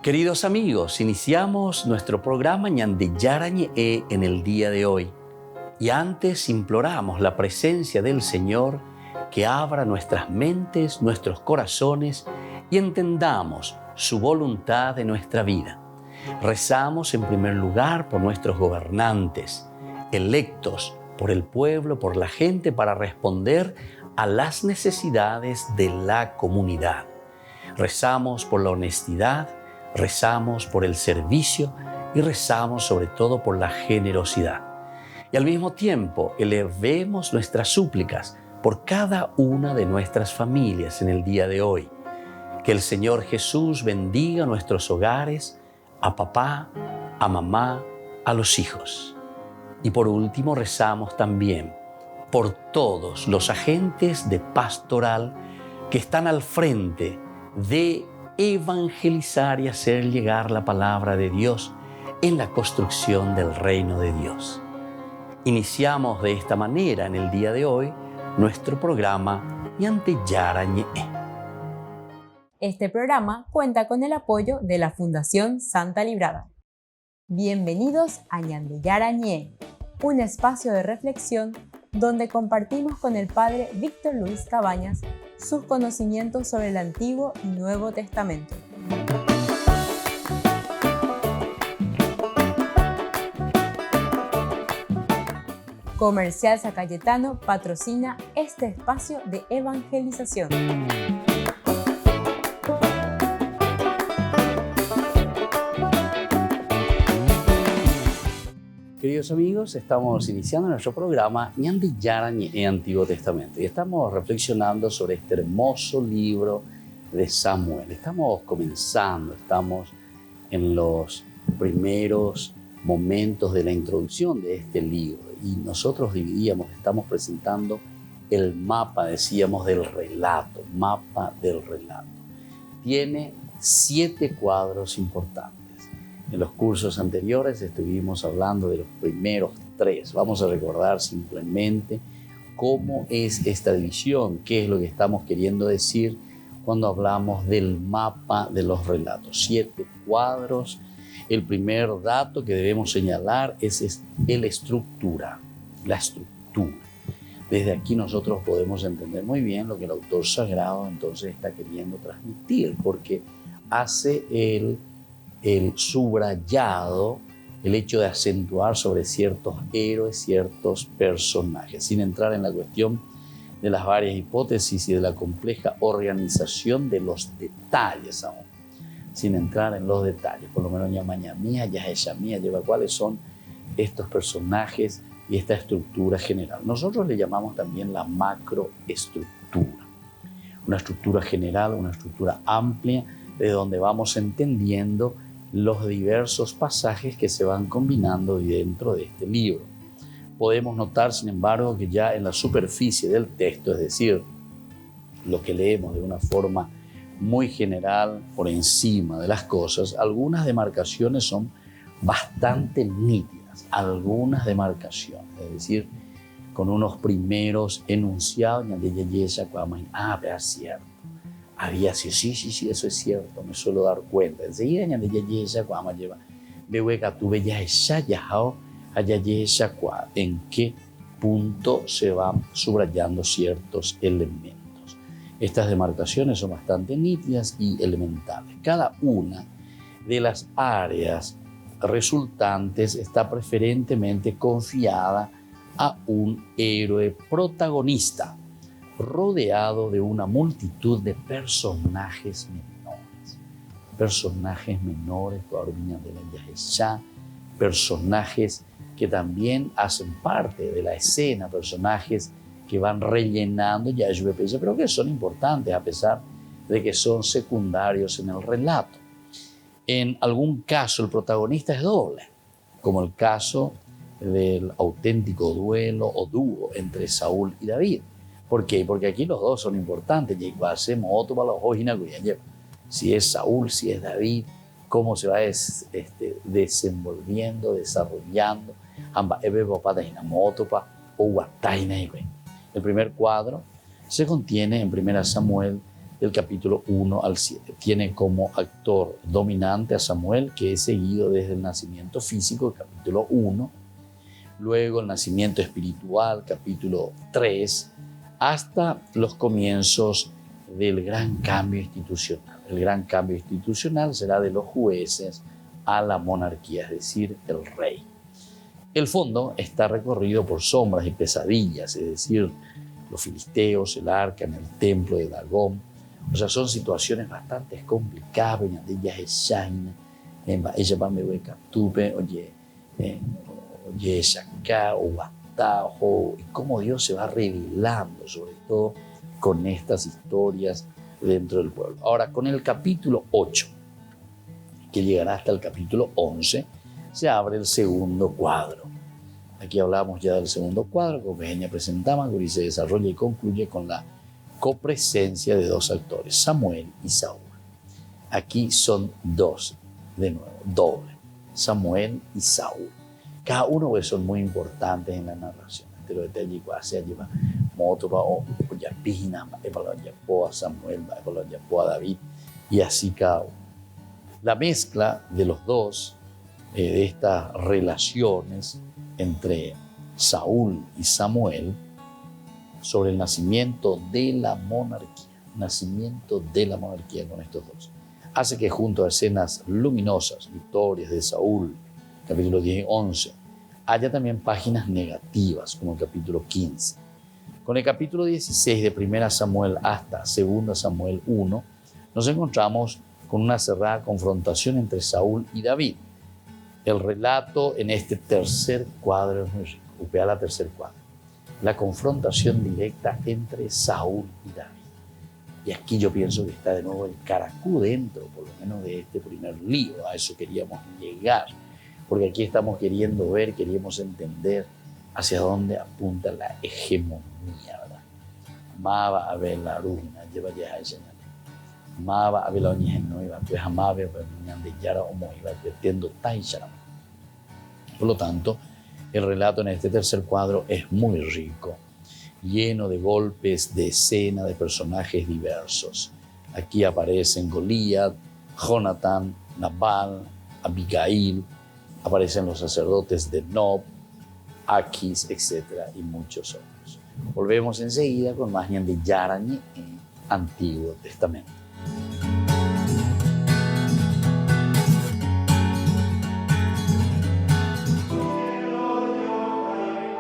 Queridos amigos, iniciamos nuestro programa Ñande Yarañe en el día de hoy. Y antes imploramos la presencia del Señor que abra nuestras mentes, nuestros corazones y entendamos su voluntad en nuestra vida. Rezamos en primer lugar por nuestros gobernantes, electos por el pueblo, por la gente, para responder a las necesidades de la comunidad. Rezamos por la honestidad, rezamos por el servicio y rezamos sobre todo por la generosidad. Y al mismo tiempo elevemos nuestras súplicas por cada una de nuestras familias en el día de hoy. Que el Señor Jesús bendiga nuestros hogares, a papá, a mamá, a los hijos. Y por último rezamos también por todos los agentes de pastoral que están al frente de evangelizar y hacer llegar la palabra de Dios en la construcción del reino de Dios. Iniciamos de esta manera en el día de hoy nuestro programa Ñande Yarañe. Este programa cuenta con el apoyo de la Fundación Santa Librada. Bienvenidos a Ñande Yarañe, un espacio de reflexión donde compartimos con el Padre Víctor Luis Cabañas sus conocimientos sobre el Antiguo y Nuevo Testamento. Comercial San Cayetano patrocina este espacio de evangelización. Queridos amigos, estamos iniciando nuestro programa Ñande Yarañe en Antiguo Testamento y estamos reflexionando sobre este hermoso libro de Samuel. Estamos comenzando, estamos en los primeros momentos de la introducción de este libro y nosotros estamos presentando el mapa, decíamos, del relato, mapa del relato. Tiene 7 cuadros importantes. En los cursos anteriores estuvimos hablando de los primeros 3. Vamos a recordar simplemente cómo es esta división, qué es lo que estamos queriendo decir cuando hablamos del mapa de los relatos. 7 cuadros. El primer dato que debemos señalar es la estructura. Desde aquí nosotros podemos entender muy bien lo que el autor sagrado entonces está queriendo transmitir, porque hace el subrayado, el hecho de acentuar sobre ciertos héroes, ciertos personajes, sin entrar en la cuestión de las varias hipótesis y de la compleja organización de los detalles aún, sin entrar en los detalles, por lo menos Ñamañamía, Yaheshamía, lleva cuáles son estos personajes y esta estructura general. Nosotros le llamamos también la macroestructura, una estructura general, una estructura amplia, de donde vamos entendiendo los diversos pasajes que se van combinando dentro de este libro. Podemos notar, sin embargo, que ya en la superficie del texto, es decir, lo que leemos de una forma muy general, por encima de las cosas, algunas demarcaciones son bastante nítidas, algunas demarcaciones, es decir, con unos primeros enunciados, pero es cierto. Había así, sí, eso es cierto, me suelo dar cuenta. Enseguida en qué punto se van subrayando ciertos elementos. Estas demarcaciones son bastante nítidas y elementales. Cada una de las áreas resultantes está preferentemente confiada a un héroe protagonista, rodeado de una multitud de personajes menores, personajes que también hacen parte de la escena, personajes que van rellenando pero que son importantes a pesar de que son secundarios en el relato. En algún caso el protagonista es doble, como el caso del auténtico duelo o dúo entre Saúl y David. ¿Por qué? Porque aquí los dos son importantes. Si es Saúl, si es David, cómo se va desenvolviendo, desarrollando. El primer cuadro se contiene en 1 Samuel del capítulo 1 al 7. Tiene como actor dominante a Samuel, que es seguido desde el nacimiento físico, capítulo 1, luego el nacimiento espiritual, capítulo 3, hasta los comienzos del gran cambio institucional. El gran cambio institucional será de los jueces a la monarquía, es decir, el rey. El fondo está recorrido por sombras y pesadillas, es decir, los filisteos, el arca en el templo de Dagón. O sea, son situaciones bastante complicadas. Ella va me captupe, oye, acá o batajo, y cómo Dios se va revelando, sobre todo con estas historias dentro del pueblo. Ahora, con el capítulo 8, que llegará hasta el capítulo 11, se abre el segundo cuadro. Aquí hablamos ya del segundo cuadro, como Pequeña presentaba, que se desarrolla y concluye con la copresencia de dos actores, Samuel y Saúl. Aquí son dos, de nuevo, doble, Samuel y Saúl. Cada uno pues son muy importantes en la narración. Te lo detallo igual, se lleva moto, o ya pina, a Samuel, a David, y así cada uno. La mezcla de los dos, de estas relaciones entre Saúl y Samuel, sobre el nacimiento de la monarquía con estos dos, hace que junto a escenas luminosas, victorias de Saúl, capítulo 10 y 11, haya también páginas negativas, como el capítulo 15. Con el capítulo 16 de 1 Samuel hasta 2 Samuel 1, nos encontramos con una cerrada confrontación entre Saúl y David. El relato en este tercer cuadro es muy rico, upea la tercer cuadro. La confrontación directa entre Saúl y David. Y aquí yo pienso que está de nuevo el caracú dentro, por lo menos de este primer libro. A eso queríamos llegar, porque aquí estamos queriendo ver, queríamos entender hacia dónde apunta la hegemonía, ¿verdad? Maba a ver la rugina, lleva ya a enseñar. Maba a ver la oña no iba, pues amaba de yara o moiba, vertiendo taishara. Por lo tanto, el relato en este tercer cuadro es muy rico, lleno de golpes de escena de personajes diversos. Aquí aparecen Goliat, Jonatán, Nabal, Abigail, aparecen los sacerdotes de Nob, Aquis, etc. y muchos otros. Volvemos enseguida con más de Yarañe en Antiguo Testamento.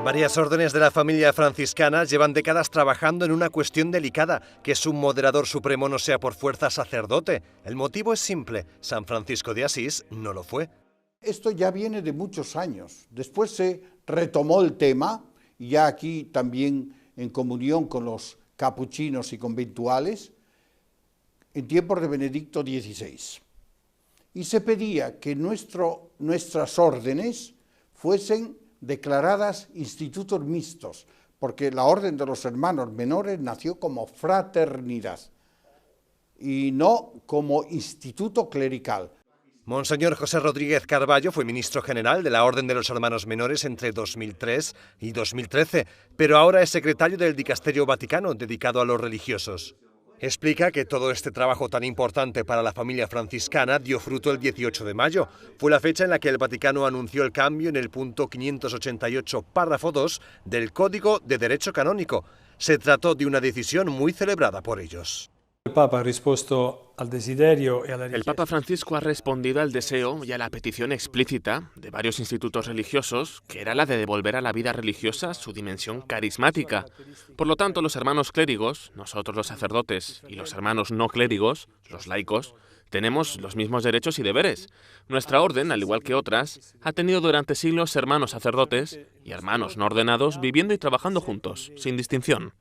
Varias órdenes de la familia franciscana llevan décadas trabajando en una cuestión delicada, que su moderador supremo no sea por fuerza sacerdote. El motivo es simple: San Francisco de Asís no lo fue. Esto ya viene de muchos años. Después se retomó el tema, y ya aquí también en comunión con los capuchinos y conventuales, en tiempos de Benedicto XVI. Y se pedía que nuestras órdenes fuesen declaradas institutos mixtos, porque la orden de los hermanos menores nació como fraternidad y no como instituto clerical. Monseñor José Rodríguez Carballo fue ministro general de la Orden de los Hermanos Menores entre 2003 y 2013, pero ahora es secretario del Dicasterio Vaticano dedicado a los religiosos. Explica que todo este trabajo tan importante para la familia franciscana dio fruto el 18 de mayo. Fue la fecha en la que el Vaticano anunció el cambio en el punto 588, párrafo 2 del Código de Derecho Canónico. Se trató de una decisión muy celebrada por ellos. El Papa ha respuesto al desiderio y a la El Papa Francisco ha respondido al deseo y a la petición explícita de varios institutos religiosos, que era la de devolver a la vida religiosa su dimensión carismática. Por lo tanto, los hermanos clérigos, nosotros los sacerdotes, y los hermanos no clérigos, los laicos, tenemos los mismos derechos y deberes. Nuestra orden, al igual que otras, ha tenido durante siglos hermanos sacerdotes y hermanos no ordenados viviendo y trabajando juntos, sin distinción.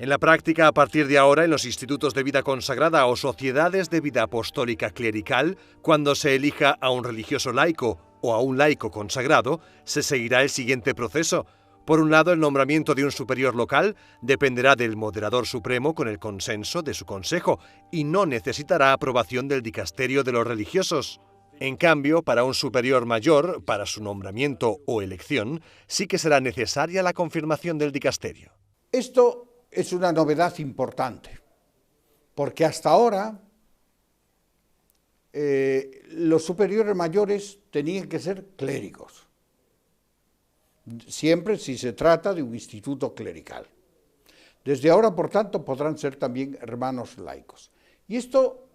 En la práctica, a partir de ahora, en los institutos de vida consagrada o sociedades de vida apostólica clerical, cuando se elija a un religioso laico o a un laico consagrado, se seguirá el siguiente proceso. Por un lado, el nombramiento de un superior local dependerá del moderador supremo con el consenso de su consejo y no necesitará aprobación del dicasterio de los religiosos. En cambio, para un superior mayor, para su nombramiento o elección, sí que será necesaria la confirmación del dicasterio. Esto es una novedad importante, porque hasta ahora los superiores mayores tenían que ser clérigos, siempre si se trata de un instituto clerical. Desde ahora, por tanto, podrán ser también hermanos laicos. Y esto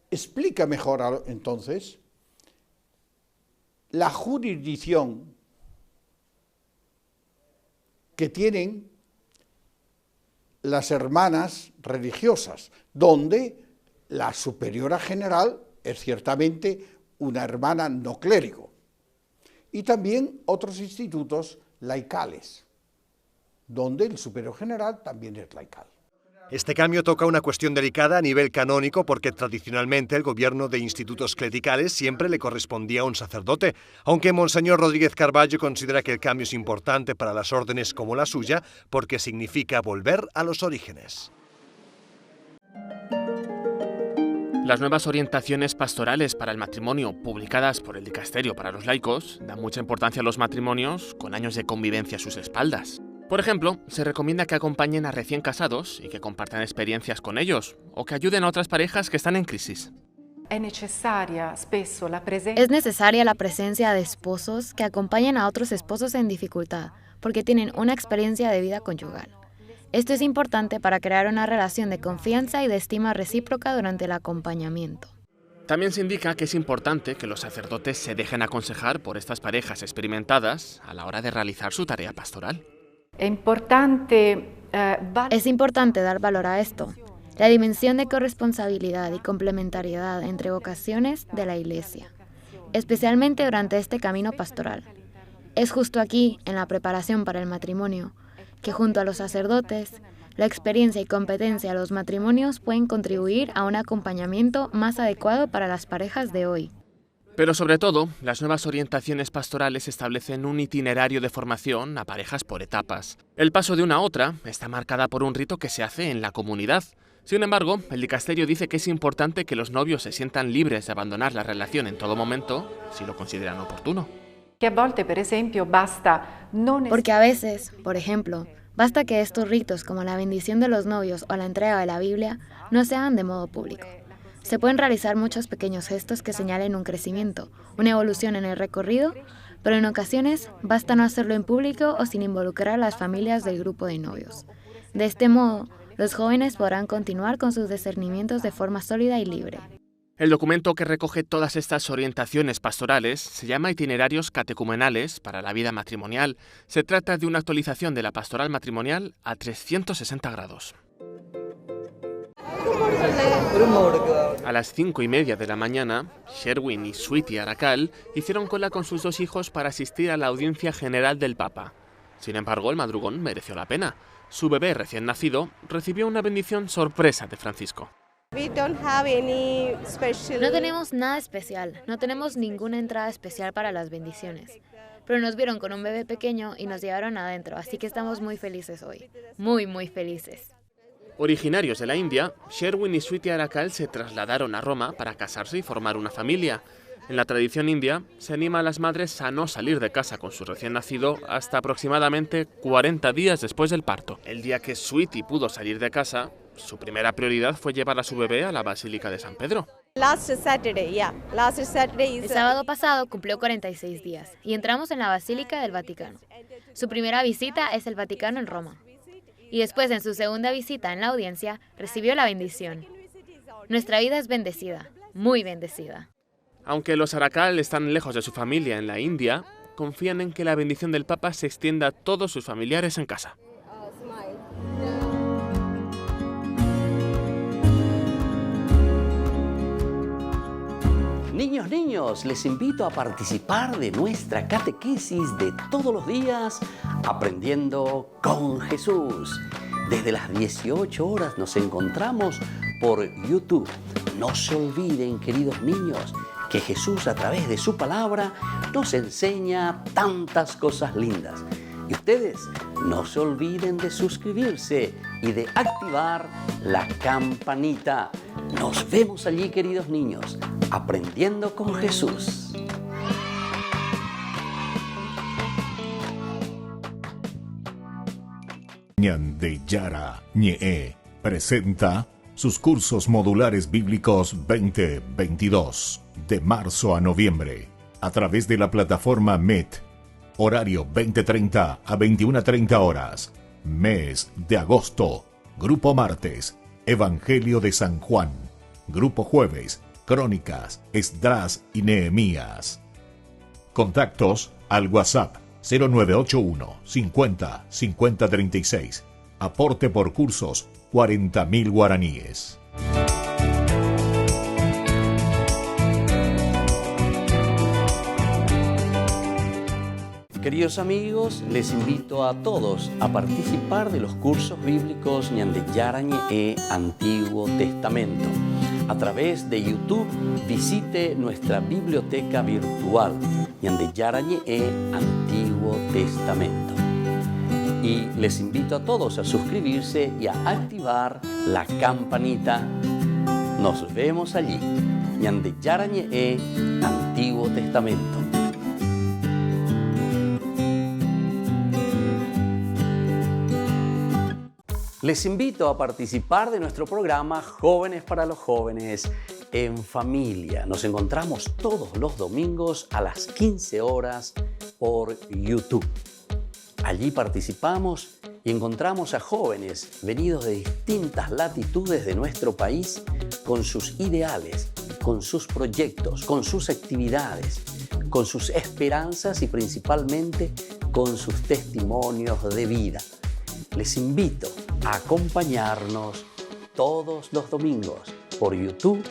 explica mejor, entonces, la jurisdicción que tienen las hermanas religiosas, donde la superiora general es ciertamente una hermana no clérigo, y también otros institutos laicales, donde el superior general también es laical. Este cambio toca una cuestión delicada a nivel canónico porque tradicionalmente el gobierno de institutos clericales siempre le correspondía a un sacerdote, aunque Monseñor Rodríguez Carballo considera que el cambio es importante para las órdenes como la suya porque significa volver a los orígenes. Las nuevas orientaciones pastorales para el matrimonio publicadas por el Dicasterio para los laicos dan mucha importancia a los matrimonios con años de convivencia a sus espaldas. Por ejemplo, se recomienda que acompañen a recién casados y que compartan experiencias con ellos, o que ayuden a otras parejas que están en crisis. Es necesaria la presencia de esposos que acompañen a otros esposos en dificultad, porque tienen una experiencia de vida conyugal. Esto es importante para crear una relación de confianza y de estima recíproca durante el acompañamiento. También se indica que es importante que los sacerdotes se dejen aconsejar por estas parejas experimentadas a la hora de realizar su tarea pastoral. Es importante dar valor a esto, la dimensión de corresponsabilidad y complementariedad entre vocaciones de la Iglesia, especialmente durante este camino pastoral. Es justo aquí, en la preparación para el matrimonio, que junto a los sacerdotes, la experiencia y competencia de los matrimonios pueden contribuir a un acompañamiento más adecuado para las parejas de hoy. Pero sobre todo, las nuevas orientaciones pastorales establecen un itinerario de formación a parejas por etapas. El paso de una a otra está marcada por un rito que se hace en la comunidad. Sin embargo, el dicasterio dice que es importante que los novios se sientan libres de abandonar la relación en todo momento, si lo consideran oportuno. Porque a veces, por ejemplo, basta que estos ritos como la bendición de los novios o la entrega de la Biblia no se hagan de modo público. Se pueden realizar muchos pequeños gestos que señalen un crecimiento, una evolución en el recorrido, pero en ocasiones basta no hacerlo en público o sin involucrar a las familias del grupo de novios. De este modo, los jóvenes podrán continuar con sus discernimientos de forma sólida y libre. El documento que recoge todas estas orientaciones pastorales se llama Itinerarios Catecumenales para la vida matrimonial. Se trata de una actualización de la pastoral matrimonial a 360 grados. A las 5:30 de la mañana, Sherwin y Sweetie Aracal hicieron cola con sus dos hijos para asistir a la audiencia general del Papa. Sin embargo, el madrugón mereció la pena. Su bebé recién nacido recibió una bendición sorpresa de Francisco. No tenemos nada especial, no tenemos ninguna entrada especial para las bendiciones. Pero nos vieron con un bebé pequeño y nos llevaron adentro, así que estamos muy felices hoy. Muy, muy felices. Originarios de la India, Sherwin y Sweetie Aracal se trasladaron a Roma para casarse y formar una familia. En la tradición india, se anima a las madres a no salir de casa con su recién nacido hasta aproximadamente 40 días después del parto. El día que Sweetie pudo salir de casa, su primera prioridad fue llevar a su bebé a la Basílica de San Pedro. El sábado pasado cumplió 46 días y entramos en la Basílica del Vaticano. Su primera visita es el Vaticano en Roma. Y después, en su segunda visita en la audiencia, recibió la bendición. Nuestra vida es bendecida, muy bendecida. Aunque los Aracal están lejos de su familia en la India, confían en que la bendición del Papa se extienda a todos sus familiares en casa. Niños, les invito a participar de nuestra catequesis de todos los días, Aprendiendo con Jesús. Desde las 18 horas nos encontramos por YouTube. No se olviden, queridos niños, que Jesús a través de su palabra nos enseña tantas cosas lindas. Y ustedes no se olviden de suscribirse y de activar la campanita. Nos vemos allí, queridos niños, Aprendiendo con Jesús. Ñande Yara Ñe presenta sus cursos modulares bíblicos 2022, de marzo a noviembre, a través de la plataforma Meet, horario 20:30 a 21:30 horas, mes de agosto, grupo martes, Evangelio de San Juan, grupo jueves, Crónicas, Esdras y Nehemías. Contactos al WhatsApp 0981 50 50 36. Aporte por cursos 40.000 guaraníes. Queridos amigos, les invito a todos a participar de los cursos bíblicos Ñande Yarañe e Antiguo Testamento. A través de YouTube, visite nuestra biblioteca virtual Ñande Yarañe e Antiguo Testamento. Y les invito a todos a suscribirse y a activar la campanita. Nos vemos allí. Ñande Yarañe e Antiguo Testamento. Les invito a participar de nuestro programa Jóvenes para los Jóvenes en Familia. Nos encontramos todos los domingos a las 15 horas por YouTube. Allí participamos y encontramos a jóvenes venidos de distintas latitudes de nuestro país con sus ideales, con sus proyectos, con sus actividades, con sus esperanzas y principalmente con sus testimonios de vida. Les invito a acompañarnos todos los domingos por YouTube,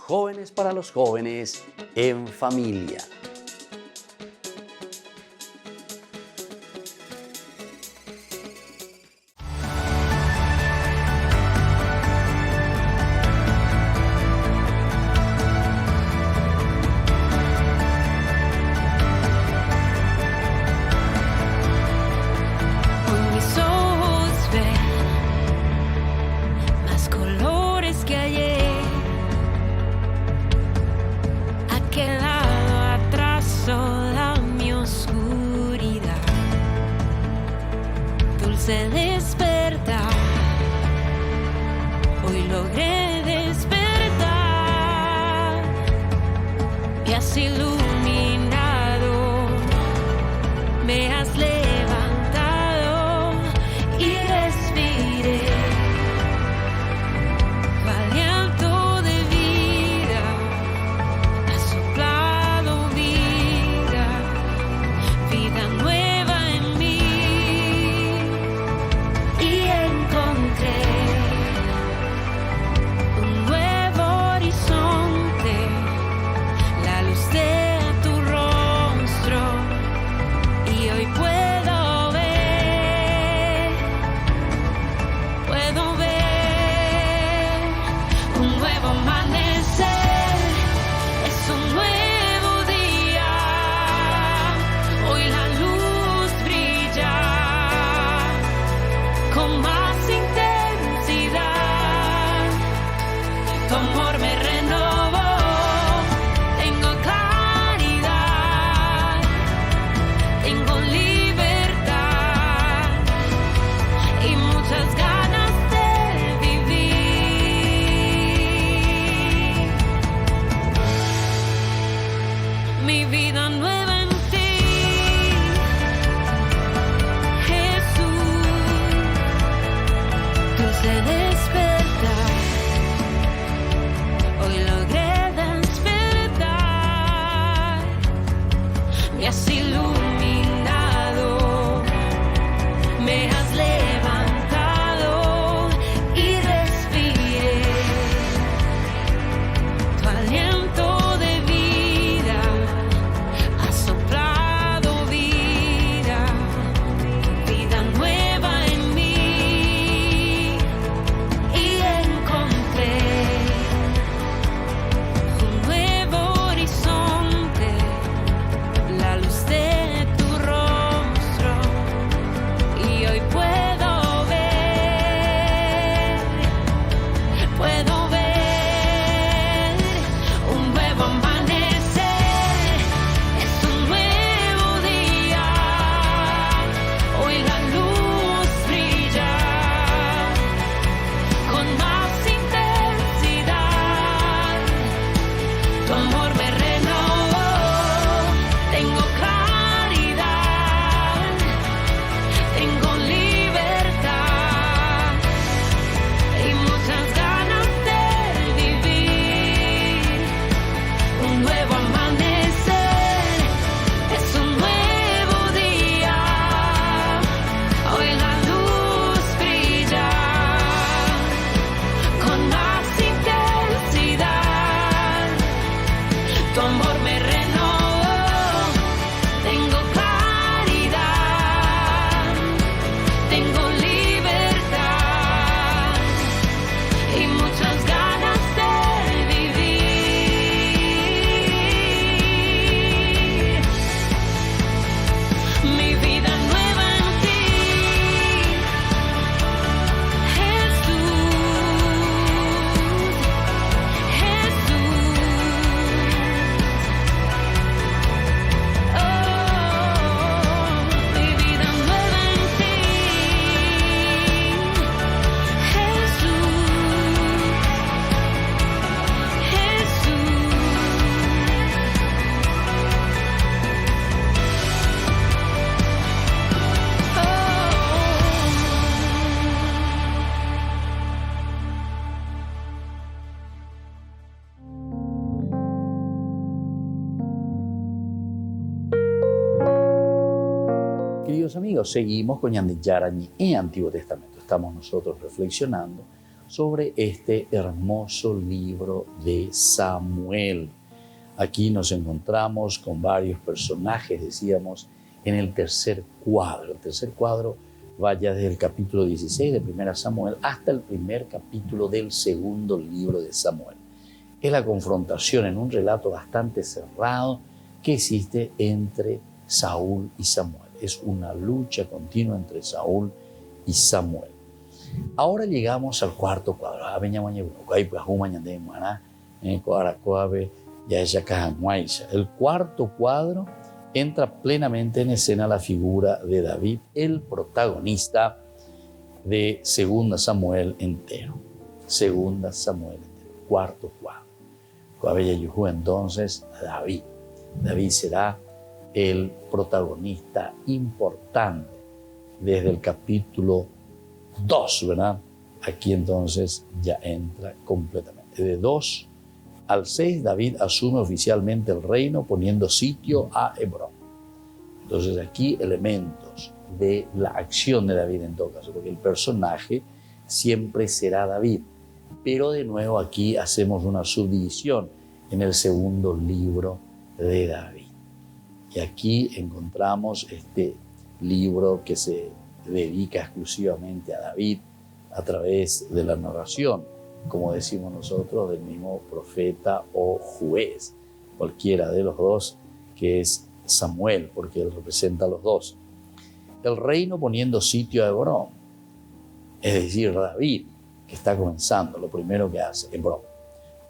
Jóvenes para los Jóvenes en Familia. Se desperta, hoy logré despertar, me has iluminado, me has levantado y respiré tu aliento de vida, has soplado vida, vida nueva en mí. Un nuevo horizonte, la luz de tu rostro, y hoy puedo ver un nuevo amanecer, es un nuevo día, hoy la luz brilla con más intensidad, tu amor me renovó, tengo claridad, tengo libertad y muchas ganas de vivir mi vida nueva en ti, Jesús. Dulce despertar, hoy logré despertar, me has iluminado, me has levantado y respiré tu aliento de vida, has tu amor me renovó. Tengo claridad, tengo libertad y muchas ganas de vivir mi vida nueva en ti, Jesús, Jesús. Oh, mi vida nueva en ti, Jesús, Queridos amigos, seguimos con Ñande Yarañe en Antiguo Testamento. Estamos nosotros reflexionando sobre este hermoso libro de Samuel. Aquí nos encontramos con varios personajes, decíamos, en el tercer cuadro. El tercer cuadro vaya desde el capítulo 16 de 1 Samuel hasta el primer capítulo del segundo libro de Samuel. Es la confrontación en un relato bastante cerrado que existe entre Saúl y Samuel. Es una lucha continua entre Saúl y Samuel. Ahora llegamos al cuarto cuadro. El cuarto cuadro entra plenamente en escena la figura de David, el protagonista de 2 Samuel entero. 2 Samuel entero, cuarto cuadro. Entonces, David será el protagonista importante desde el capítulo 2, ¿verdad? Aquí entonces ya entra completamente. De 2 al 6, David asume oficialmente el reino poniendo sitio a Hebrón. Entonces aquí elementos de la acción de David en todo caso, porque el personaje siempre será David. Pero de nuevo aquí hacemos una subdivisión en el segundo libro de David. Y aquí encontramos este libro que se dedica exclusivamente a David a través de la narración, como decimos nosotros, del mismo profeta o juez, cualquiera de los dos, que es Samuel, porque él representa a los dos. El reino poniendo sitio a Hebrón, es decir, David, que está comenzando, lo primero que hace, Hebrón,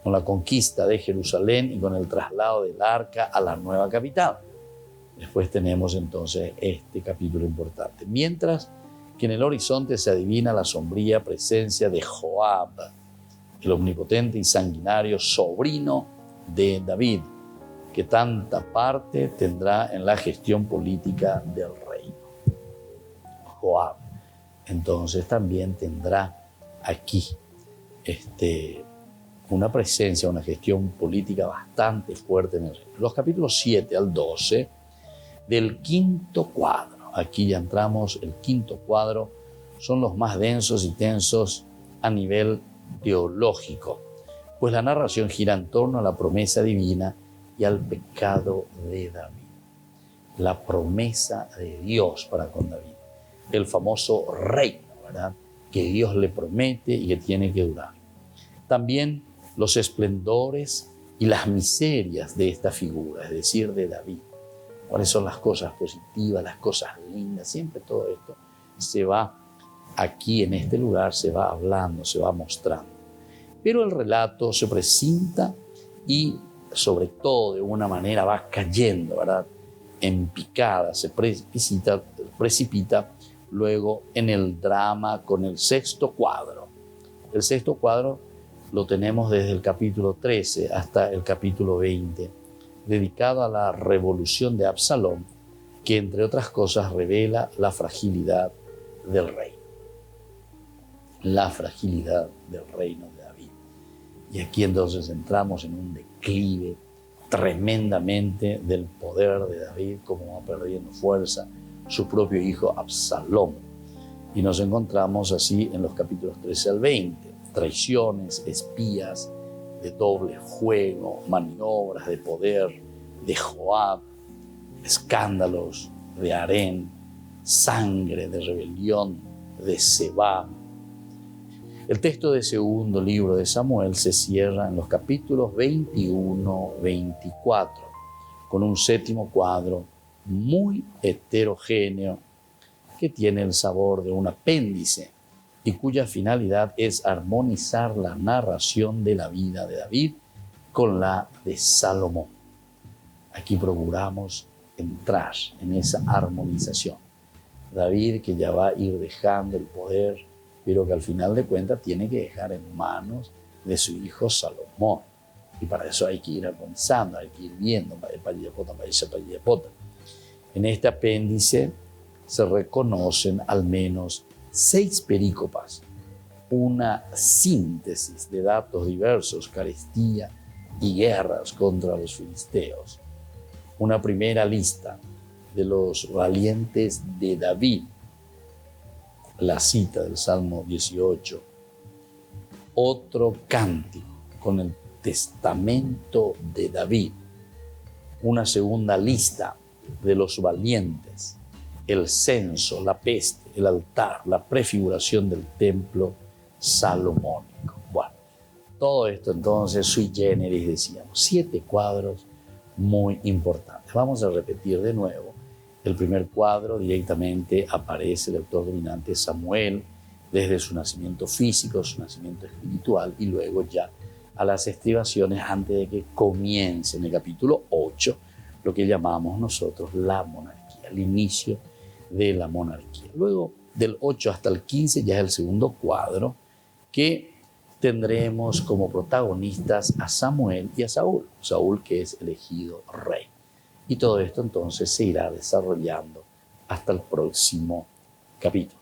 con la conquista de Jerusalén y con el traslado del arca a la nueva capital. Después tenemos entonces este capítulo importante. Mientras que en el horizonte se adivina la sombría presencia de Joab, el omnipotente y sanguinario sobrino de David, que tanta parte tendrá en la gestión política del reino. Joab, entonces, también tendrá aquí una presencia, una gestión política bastante fuerte en el reino. Los capítulos 7 al 12 del quinto cuadro, aquí ya entramos, el quinto cuadro, son los más densos y tensos a nivel teológico, pues la narración gira en torno a la promesa divina y al pecado de David. La promesa de Dios para con David, el famoso reino, ¿verdad?, que Dios le promete y que tiene que durar. También los esplendores y las miserias de esta figura, es decir, de David. ¿Cuáles son las cosas positivas, las cosas lindas? Siempre todo esto se va aquí, en este lugar, se va hablando, se va mostrando. Pero el relato se presenta y, sobre todo, de una manera va cayendo, ¿verdad?, en picada, se precipita luego en el drama con el sexto cuadro. El sexto cuadro lo tenemos desde el capítulo 13 hasta el capítulo 20, dedicado a la revolución de Absalón, que entre otras cosas revela la fragilidad del reino. La fragilidad del reino de David. Y aquí entonces entramos en un declive tremendamente del poder de David, como va perdiendo fuerza su propio hijo Absalón. Y nos encontramos así en los capítulos 13 al 20, traiciones, espías, de doble juego, maniobras de poder de Joab, escándalos de Harén, sangre de rebelión de Sebá. El texto del segundo libro de Samuel se cierra en los capítulos 21-24 con un séptimo cuadro muy heterogéneo que tiene el sabor de un apéndice y cuya finalidad es armonizar la narración de la vida de David con la de Salomón. Aquí procuramos entrar en esa armonización. David, que ya va a ir dejando el poder, pero que al final de cuentas tiene que dejar en manos de su hijo Salomón. Y para eso hay que ir armonizando, hay que ir viendo. En este apéndice se reconocen al menos 6 perícopas, una síntesis de datos diversos, carestía y guerras contra los filisteos. Una primera lista de los valientes de David, la cita del Salmo 18, otro cántico con el testamento de David, una segunda lista de los valientes, el censo, la peste, el altar, la prefiguración del templo salomónico. Bueno, todo esto entonces sui generis, decíamos, 7 cuadros muy importantes. Vamos a repetir de nuevo. El primer cuadro directamente aparece el autor dominante Samuel desde su nacimiento físico, su nacimiento espiritual y luego ya a las estribaciones antes de que comience en el capítulo 8 lo que llamamos nosotros la monarquía, el inicio de la monarquía. Luego del 8 hasta el 15 ya es el segundo cuadro que tendremos como protagonistas a Samuel y a Saúl. Saúl que es elegido rey. Y todo esto entonces se irá desarrollando hasta el próximo capítulo.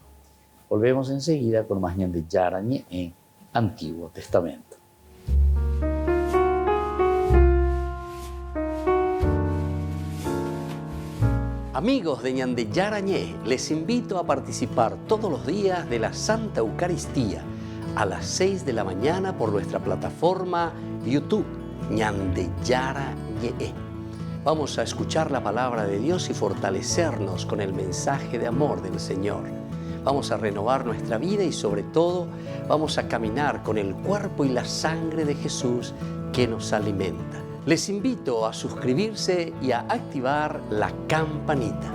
Volvemos enseguida con más Ñan de Yarañé en Antiguo Testamento. Amigos de Ñan de Yarañé, les invito a participar todos los días de la Santa Eucaristía a las 6 de la mañana por nuestra plataforma YouTube, Ñan de Yarañé. Vamos a escuchar la palabra de Dios y fortalecernos con el mensaje de amor del Señor. Vamos a renovar nuestra vida y sobre todo vamos a caminar con el cuerpo y la sangre de Jesús que nos alimenta. Les invito a suscribirse y a activar la campanita.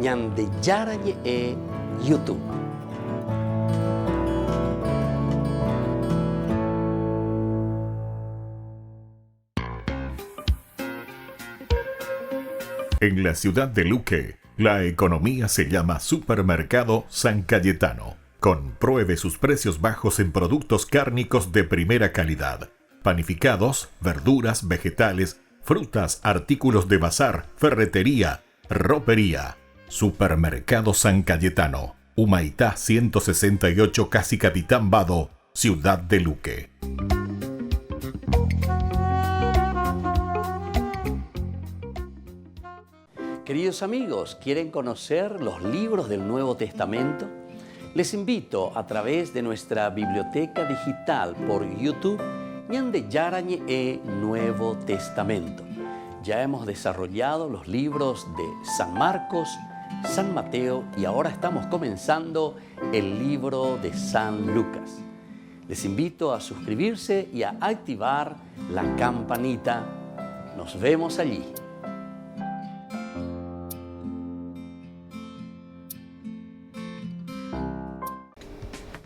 Ñan de Yarañé YouTube. En la ciudad de Luque, la economía se llama Supermercado San Cayetano. Compruebe sus precios bajos en productos cárnicos de primera calidad. Panificados, verduras, vegetales, frutas, artículos de bazar, ferretería, ropería. Supermercado San Cayetano. Humaitá 168, Casi Capitán Vado, ciudad de Luque. Queridos amigos, ¿quieren conocer los libros del Nuevo Testamento? Les invito a través de nuestra biblioteca digital por YouTube, Ñan de Yarañé Nuevo Testamento. Ya hemos desarrollado los libros de San Marcos, San Mateo y ahora estamos comenzando el libro de San Lucas. Les invito a suscribirse y a activar la campanita. Nos vemos allí.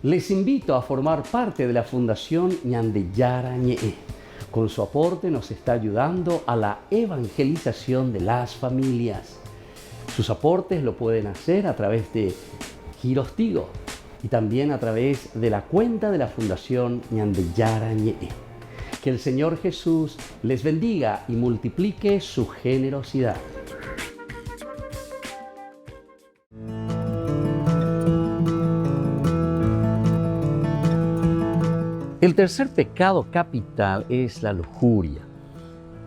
Les invito a formar parte de la Fundación Ñan de Yarañé. Con su aporte nos está ayudando a la evangelización de las familias. Sus aportes lo pueden hacer a través de Giros Tigo y también a través de la cuenta de la Fundación Ñan de Yarañé. Que el Señor Jesús les bendiga y multiplique su generosidad. El tercer pecado capital es la lujuria,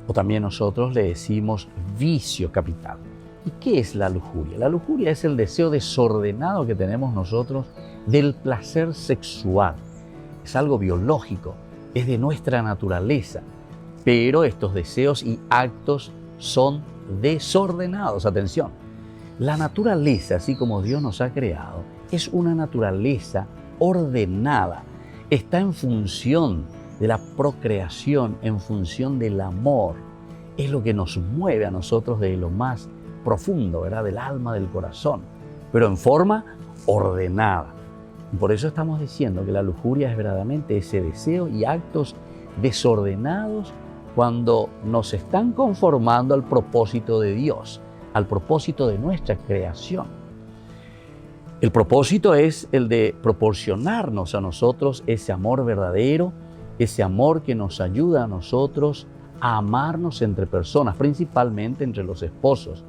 o también nosotros le decimos vicio capital. ¿Y qué es la lujuria? La lujuria es el deseo desordenado que tenemos nosotros del placer sexual. Es algo biológico, es de nuestra naturaleza, pero estos deseos y actos son desordenados. Atención, la naturaleza, así como Dios nos ha creado, es una naturaleza ordenada. Está en función de la procreación, en función del amor. Es lo que nos mueve a nosotros de lo más profundo, ¿verdad? Del alma, del corazón, pero en forma ordenada. Y por eso estamos diciendo que la lujuria es verdaderamente ese deseo y actos desordenados cuando nos están conformando al propósito de Dios, al propósito de nuestra creación. El propósito es el de proporcionarnos a nosotros ese amor verdadero, ese amor que nos ayuda a nosotros a amarnos entre personas, principalmente entre los esposos,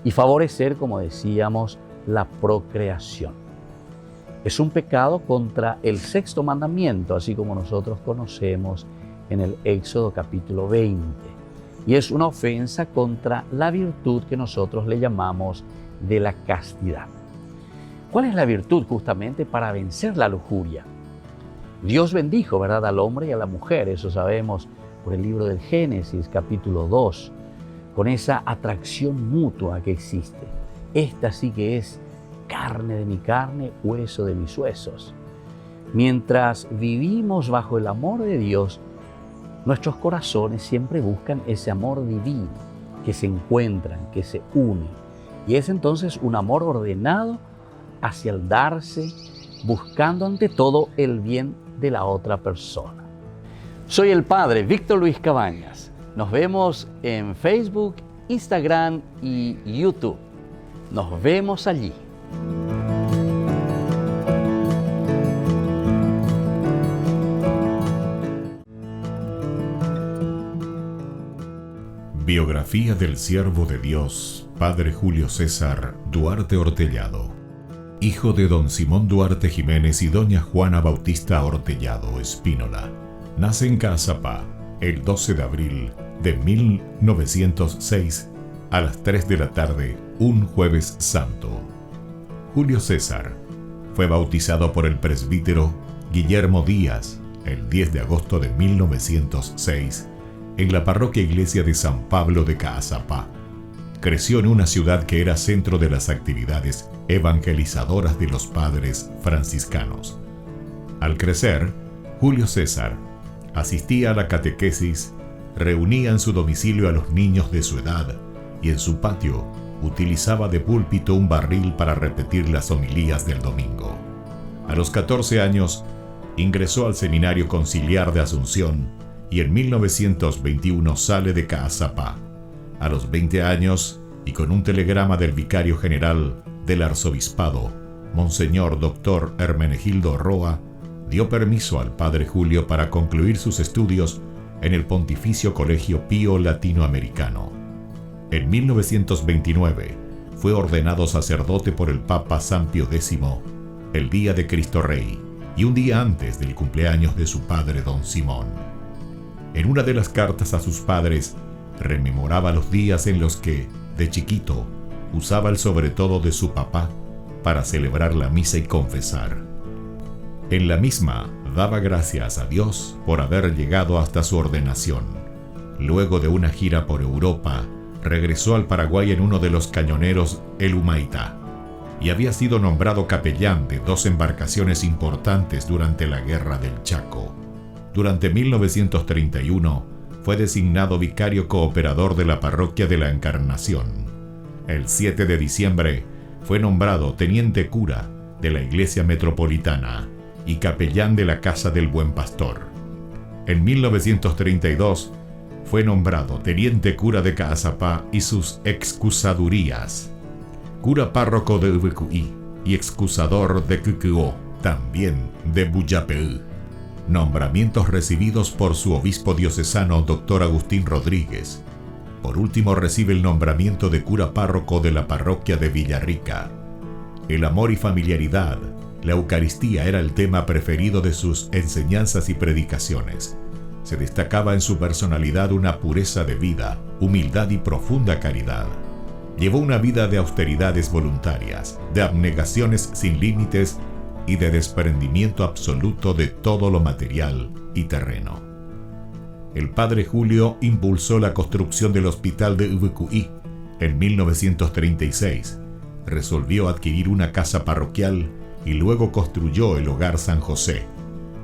y favorecer, como decíamos, la procreación. Es un pecado contra el sexto mandamiento, así como nosotros conocemos en el Éxodo capítulo 20. Y es una ofensa contra la virtud que nosotros le llamamos de la castidad. ¿Cuál es la virtud justamente para vencer la lujuria? Dios bendijo, ¿verdad?, al hombre y a la mujer, eso sabemos por el libro del Génesis capítulo 2, con esa atracción mutua que existe. Esta sí que es carne de mi carne, hueso de mis huesos. Mientras vivimos bajo el amor de Dios, nuestros corazones siempre buscan ese amor divino, que se encuentran, que se unen. Y es entonces un amor ordenado hacia el darse, buscando ante todo el bien de la otra persona. Soy el Padre Víctor Luis Cabañas. Nos vemos en Facebook, Instagram y YouTube. Nos vemos allí. Biografía del siervo de Dios, Padre Julio César Duarte Ortellado, hijo de don Simón Duarte Jiménez y doña Juana Bautista Ortellado Espínola. Nace en Caazapá el 12 de abril de 1906 a las 3 de la tarde, un jueves santo. Julio César fue bautizado por el presbítero Guillermo Díaz el 10 de agosto de 1906 en la parroquia Iglesia de San Pablo de Caazapá. Creció en una ciudad que era centro de las actividades evangelizadoras de los padres franciscanos. Al crecer, Julio César asistía a la catequesis, reunía en su domicilio a los niños de su edad y en su patio utilizaba de púlpito un barril para repetir las homilías del domingo. A los 14 años ingresó al Seminario Conciliar de Asunción y en 1921 sale de Caazapá. A los 20 años, y con un telegrama del vicario general del arzobispado, Monseñor Dr. Hermenegildo Roa, dio permiso al padre Julio para concluir sus estudios en el Pontificio Colegio Pío Latinoamericano. En 1929 fue ordenado sacerdote por el Papa San Pío X, el día de Cristo Rey, y un día antes del cumpleaños de su padre don Simón. En una de las cartas a sus padres, rememoraba los días en los que, de chiquito, usaba el sobretodo de su papá para celebrar la misa y confesar. En la misma, daba gracias a Dios por haber llegado hasta su ordenación. Luego de una gira por Europa, regresó al Paraguay en uno de los cañoneros El Humaitá y había sido nombrado capellán de 2 embarcaciones importantes durante la Guerra del Chaco. Durante 1931 fue designado vicario cooperador de la parroquia de la Encarnación. El 7 de diciembre fue nombrado teniente cura de la Iglesia Metropolitana y capellán de la Casa del Buen Pastor. En 1932 fue nombrado teniente cura de Caazapá y sus excusadurías, cura párroco de Ubecuí y excusador de Cucuó, también de Buyapeú. Nombramientos recibidos por su obispo diocesano Dr. Agustín Rodríguez. Por último recibe el nombramiento de cura párroco de la parroquia de Villarrica. El amor y familiaridad, la Eucaristía era el tema preferido de sus enseñanzas y predicaciones. Se destacaba en su personalidad una pureza de vida, humildad y profunda caridad. Llevó una vida de austeridades voluntarias, de abnegaciones sin límites y de desprendimiento absoluto de todo lo material y terreno. El padre Julio impulsó la construcción del hospital de Ubucuy en 1936, resolvió adquirir una casa parroquial y luego construyó el Hogar San José.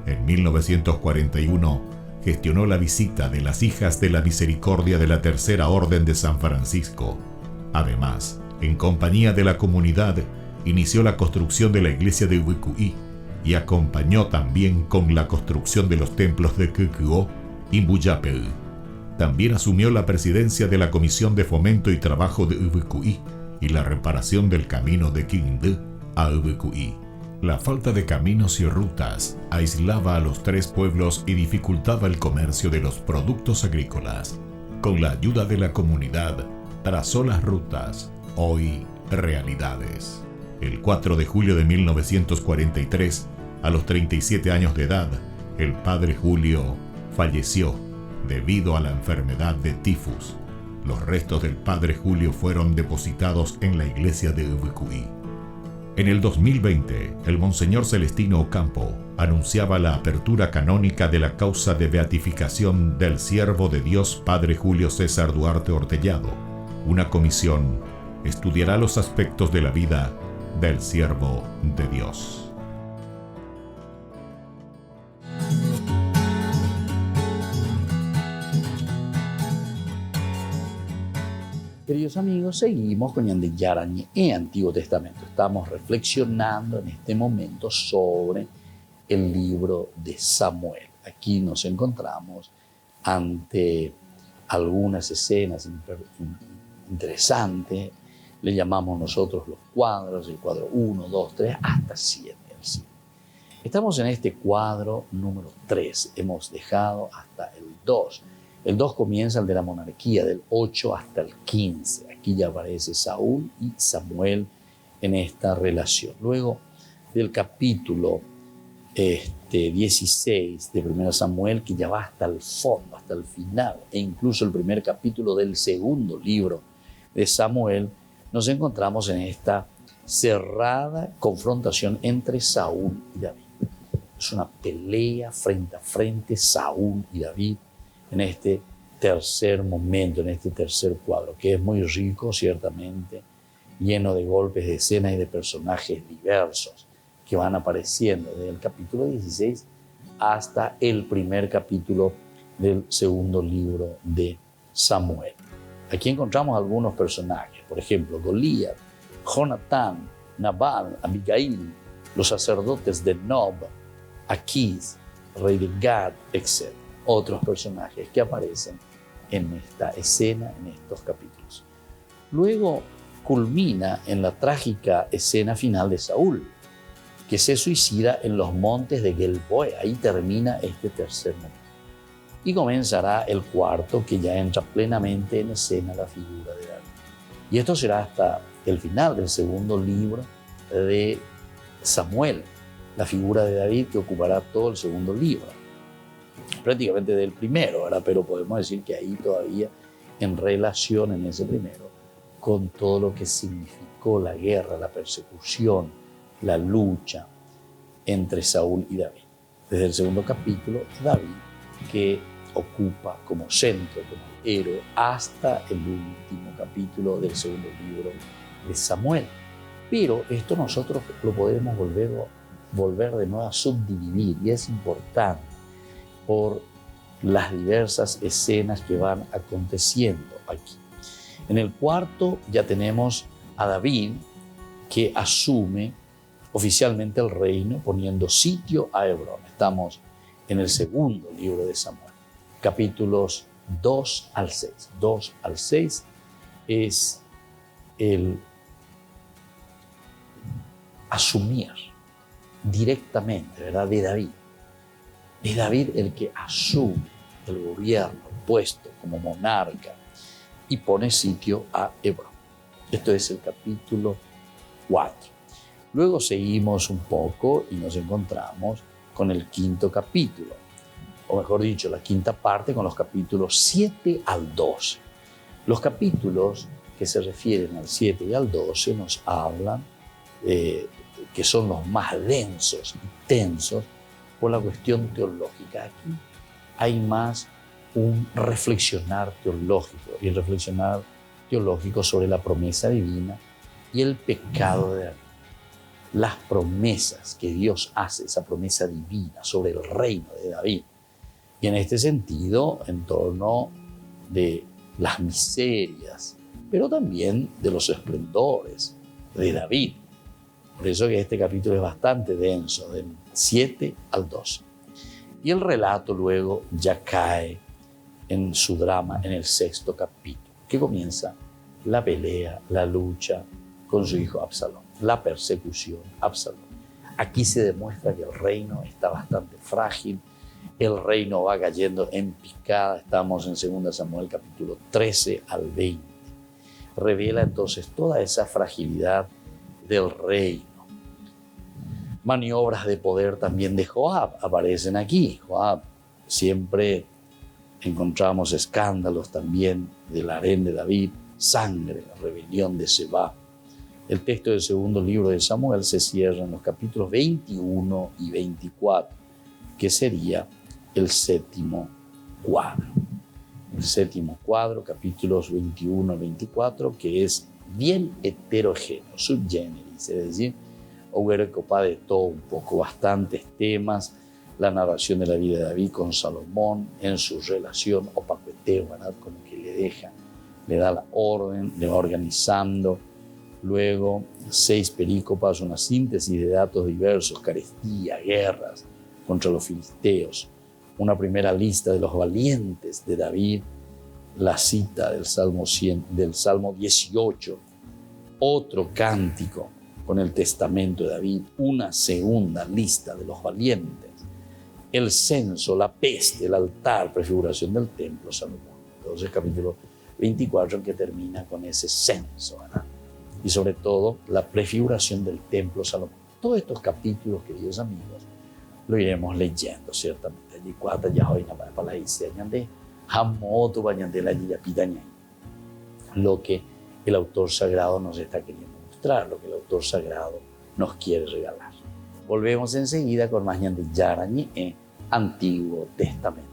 En 1941 gestionó la visita de las Hijas de la Misericordia de la Tercera Orden de San Francisco. Además, en compañía de la comunidad, inició la construcción de la iglesia de Ubucuy y acompañó también con la construcción de los templos de Kukuo y Muyapel. También asumió la presidencia de la Comisión de Fomento y Trabajo de Ubucuy y la reparación del camino de Quindú a Ubucuy. La falta de caminos y rutas aislaba a los tres pueblos y dificultaba el comercio de los productos agrícolas. Con la ayuda de la comunidad, trazó las rutas, hoy realidades. El 4 de julio de 1943, a los 37 años de edad, el padre Julio falleció debido a la enfermedad de tifus. Los restos del padre Julio fueron depositados en la iglesia de Ubucuy. En el 2020, el Monseñor Celestino Ocampo anunciaba la apertura canónica de la causa de beatificación del siervo de Dios Padre Julio César Duarte Ortellado. Una comisión estudiará los aspectos de la vida del siervo de Dios. Queridos amigos, seguimos con Ñande Yarañe en Antiguo Testamento. Estamos reflexionando en este momento sobre el libro de Samuel. Aquí nos encontramos ante algunas escenas interesantes. Le llamamos nosotros los cuadros, el cuadro 1, 2, 3, hasta 7. Estamos en este cuadro número 3. Hemos dejado hasta el 2. El 2 comienza el de la monarquía, del 8 hasta el 15. Aquí ya aparece Saúl y Samuel en esta relación. Luego del capítulo 16 de 1 Samuel, que ya va hasta el fondo, hasta el final, e incluso el primer capítulo del segundo libro de Samuel, nos encontramos en esta cerrada confrontación entre Saúl y David. Es una pelea frente a frente, Saúl y David, en este tercer momento, en este tercer cuadro, que es muy rico, ciertamente, lleno de golpes, de escenas y de personajes diversos que van apareciendo desde el capítulo 16 hasta el primer capítulo del segundo libro de Samuel. Aquí encontramos algunos personajes, por ejemplo, Goliat, Jonatán, Nabal, Abigail, los sacerdotes de Nob, Aquís, rey de Gad, etc. Otros personajes que aparecen en esta escena, en estos capítulos. Luego culmina en la trágica escena final de Saúl, que se suicida en los montes de Gelboe. Ahí termina este tercer momento. Y comenzará el cuarto, que ya entra plenamente en escena la figura de David. Y esto será hasta el final del segundo libro de Samuel, la figura de David que ocupará todo el segundo libro. Prácticamente del primero, ¿verdad? Pero podemos decir que ahí todavía en relación en ese primero con todo lo que significó la guerra, la persecución, la lucha entre Saúl y David. Desde el segundo capítulo, David, que ocupa como centro, como héroe, hasta el último capítulo del segundo libro de Samuel. Pero esto nosotros lo podemos volver de nuevo a subdividir, y es importante por las diversas escenas que van aconteciendo aquí. En el cuarto ya tenemos a David, que asume oficialmente el reino poniendo sitio a Hebrón. Estamos en el segundo libro de Samuel, capítulos 2 al 6. 2 al 6 es el asumir directamente, ¿verdad?, de David. Es David el que asume el gobierno, el puesto como monarca, y pone sitio a Hebrón. Esto es el capítulo 4. Luego seguimos un poco y nos encontramos con el quinto capítulo, o mejor dicho, la quinta parte, con los capítulos 7 al 12. Los capítulos que se refieren al 7 y al 12 nos hablan, que son los más densos y tensos, por la cuestión teológica. Aquí hay más un reflexionar teológico, y reflexionar teológico sobre la promesa divina y el pecado de David. Las promesas que Dios hace, esa promesa divina sobre el reino de David. Y en este sentido, en torno de las miserias, pero también de los esplendores de David. Por eso que este capítulo es bastante denso, del 7 al 12. Y el relato luego ya cae en su drama en el 6º capítulo, que comienza la pelea, la lucha con su hijo Absalón, la persecución a Absalón. Aquí se demuestra que el reino está bastante frágil, el reino va cayendo en picada. Estamos en 2 Samuel capítulo 13 al 20. Revela entonces toda esa fragilidad del reino. Maniobras de poder también de Joab aparecen aquí. Joab, siempre encontramos escándalos también del harén de David, sangre, rebelión de Sebá. El texto del segundo libro de Samuel se cierra en los capítulos 21 y 24, que sería el 7º cuadro. El 7º cuadro, capítulos 21 y 24, que es bien heterogéneo, subgéneris, es decir, hubiera copa de todo un poco, bastantes temas, la narración de la vida de David con Salomón, en su relación opacueteo, ¿verdad? Como que le deja, le da la orden, le va organizando. Luego, 6 perícopas, una síntesis de datos diversos, carestía, guerras contra los filisteos, una primera lista de los valientes de David, la cita del Salmo 18, otro cántico con el testamento de David, una segunda lista de los valientes, el censo, la peste, el altar, prefiguración del templo, Salomón. Entonces, capítulo 24, en que termina con ese censo, ¿verdad? Y sobre todo, la prefiguración del templo, Salomón. Todos estos capítulos, queridos amigos, lo iremos leyendo, ciertamente. Allí cuatro ya hoy para la diseñan de Hamoto, bañante la yapitaña. Lo que el autor sagrado nos está queriendo mostrar, lo que el autor sagrado nos quiere regalar. Volvemos enseguida con más ñande Yarañe, Antiguo Testamento.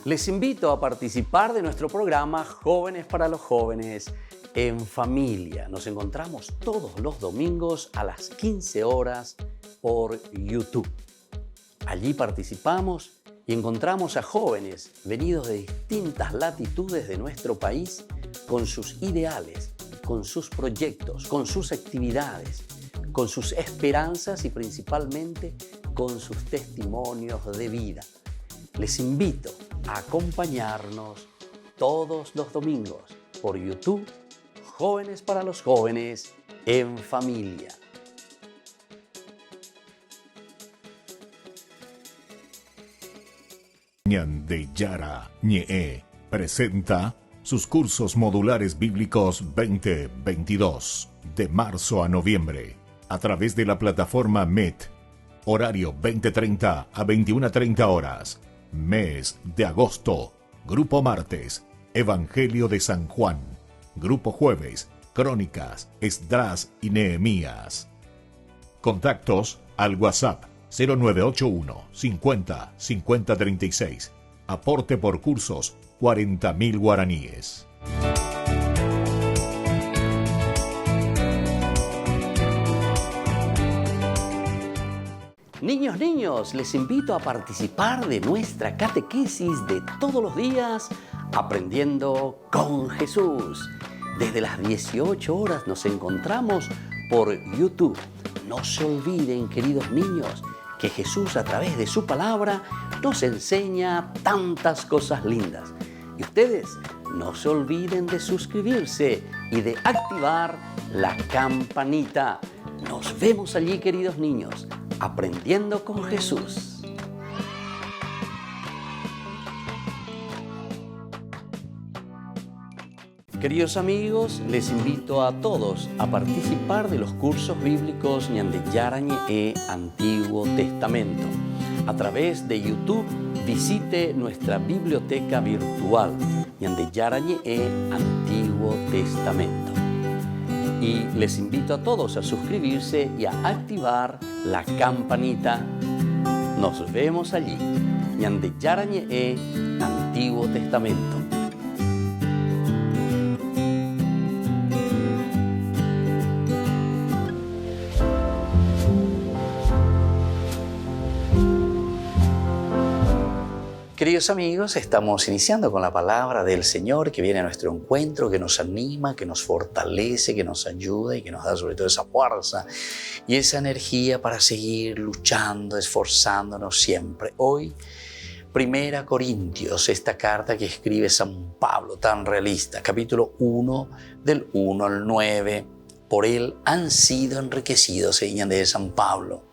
Les invito a participar de nuestro programa Jóvenes para los Jóvenes en Familia. Nos encontramos todos los domingos a las 15 horas por YouTube. Allí participamos y encontramos a jóvenes venidos de distintas latitudes de nuestro país con sus ideales, con sus proyectos, con sus actividades, con sus esperanzas y principalmente con sus testimonios de vida. Les invito a acompañarnos todos los domingos por YouTube, Jóvenes para los Jóvenes en Familia. Ñande Yarañe presenta sus cursos modulares bíblicos 2022 de marzo a noviembre a través de la plataforma MET, horario 20:30 a 21:30 horas. Mes de agosto, Grupo Martes, Evangelio de San Juan. Grupo Jueves, Crónicas, Esdras y Nehemías. Contactos al WhatsApp 0981 50 50 36. Aporte por cursos 40.000 guaraníes. Niños, les invito a participar de nuestra catequesis de todos los días, Aprendiendo con Jesús. Desde las 18 horas nos encontramos por YouTube. No se olviden, queridos niños, que Jesús a través de su palabra nos enseña tantas cosas lindas. Y ustedes no se olviden de suscribirse y de activar la campanita. Nos vemos allí, queridos niños, Aprendiendo con Jesús. Queridos amigos, les invito a todos a participar de los cursos bíblicos ñande Yarañe Antiguo Testamento. A través de YouTube, visite nuestra biblioteca virtual ñande Yarañe Antiguo Testamento. Y les invito a todos a suscribirse y a activar la campanita. Nos vemos allí. Ñande Yarañe, Antiguo Testamento. Queridos amigos, estamos iniciando con la palabra del Señor que viene a nuestro encuentro, que nos anima, que nos fortalece, que nos ayuda y que nos da sobre todo esa fuerza y esa energía para seguir luchando, esforzándonos siempre. Hoy, 1 Corintios, esta carta que escribe San Pablo, tan realista, capítulo 1, del 1 al 9. Por él han sido enriquecidos, señal de San Pablo.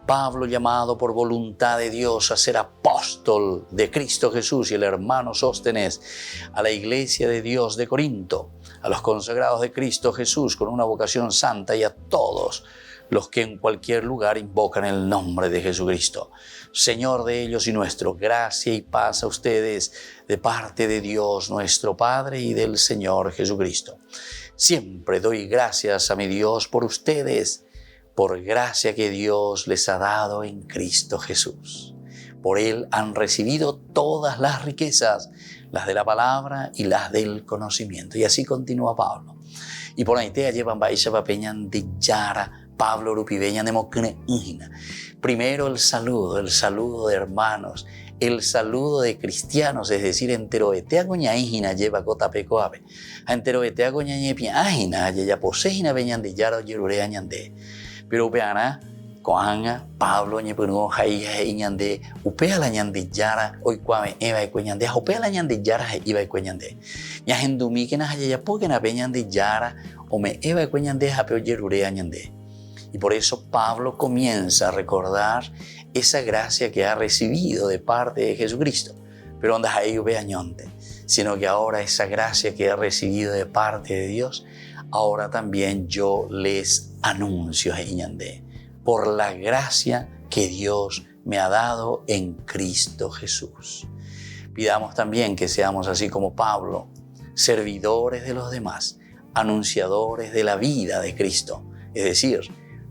Pablo, llamado por voluntad de Dios a ser apóstol de Cristo Jesús, y el hermano Sóstenes, a la iglesia de Dios de Corinto, a los consagrados de Cristo Jesús con una vocación santa y a todos los que en cualquier lugar invocan el nombre de Jesucristo, Señor de ellos y nuestro, gracia y paz a ustedes de parte de Dios nuestro Padre y del Señor Jesucristo. Siempre doy gracias a mi Dios por ustedes, por gracia que Dios les ha dado en Cristo Jesús. Por Él han recibido todas las riquezas, las de la palabra y las del conocimiento. Y así continúa Pablo. Y por ahí te llevan baisha peñan de Yara, Pablo rupibeña de Mocne Ujina. Primero el saludo de hermanos, el saludo de cristianos, es decir, enteroetea goñaígina lleva cotapecoape. Enteroetea goñañepia ágina, ya posejina veñan de Yara o yerurea ñande. Pero upeana, coanga, Pablo ñepuno jai ñande, upea la ñande yara, hoy cuame eva y cueñande, upea la ñande yara iba y cueñande. Ñahendumi que na haya poque na peñande yara, o me eva y cueñande japeo yerurea ñande. Y por eso Pablo comienza a recordar esa gracia que ha recibido de parte de Jesucristo. Pero onda ahí upea ñonte, sino que ahora esa gracia que ha recibido de parte de Dios, ahora también yo les anuncio, por la gracia que Dios me ha dado en Cristo Jesús. Pidamos también que seamos así como Pablo, servidores de los demás, anunciadores de la vida de Cristo. Es decir,